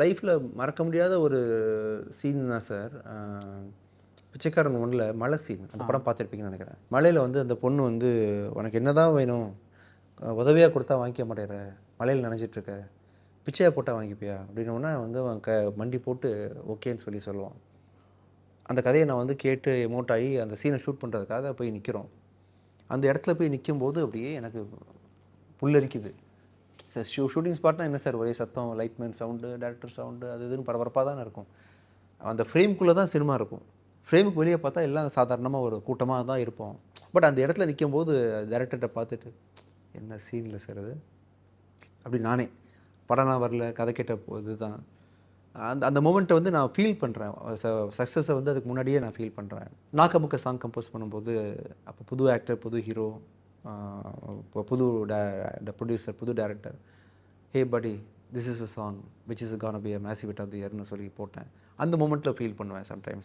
லைஃப்பில் மறக்க முடியாத ஒரு சீன் தான் சார். பிச்சைக்காரன் 1ல மழை சீன். அந்த படம் பார்த்துருப்பீங்கன்னு நினைக்கிறேன். மழையில வந்து அந்த பொண்ணு வந்து, "உனக்கு என்னதான் வேணும்? உதவியா கொடுத்தா வாங்கிக்க மாட்டேங்கிற. மழையில நனைஞ்சிட்டு இருக்க. பிச்சையா போட்டா வாங்கிப்பியா?" அப்படின்னோடனே வந்து அவன் மண்டி போட்டு ஓகேன்னு சொல்லுவான். அந்த கதையை நான் வந்து கேட்டு எமோட் ஆகி அந்த சீனை ஷூட் பண்ணுறதுக்காக போய் நிற்கிறோம். அந்த இடத்துல போய் நிக்கும்போது அப்படியே எனக்கு புல்லரிக்குது. சார் ஷூட்டிங் ஸ்பாட்னா என்ன சார், ஒரே சத்தம், லைட்மேன் சவுண்டு, டைரக்டர் சவுண்டு, அது இதுன்னு பரபரப்பாக தானே இருக்கும். அந்த ஃப்ரேம்குள்ளே தான் சினிமா இருக்கும். ஃப்ரேமுக்கு வெளியே பார்த்தா எல்லாம் சாதாரணமாக ஒரு கூட்டமாக தான் இருப்போம். பட் அந்த இடத்துல நிக்கும்போது டைரக்டர்ட்ட பார்த்துட்டு, "என்ன சீன்ல சார் அது?" அப்படி நானே. படம்லாம் வரல, கதை கேட்ட இதுதான். அந்த அந்த மொமெண்ட்டை வந்து நான் ஃபீல் பண்ணுறேன். சக்ஸஸை வந்து அதுக்கு முன்னாடியே நான் ஃபீல் பண்ணுறேன். நாக்க முக்க சாங் கம்போஸ் பண்ணும்போது, அப்போ புது ஆக்டர், புது ஹீரோ, புது ப்ரொடியூசர், புது director. "Hey buddy, this is a song which is gonna be a massive hit of the இயர்ன்னு" சொல்லி போட்டேன். அந்த மொமெண்ட்டில் ஃபீல் பண்ணுவேன் சம்டைம்ஸ்.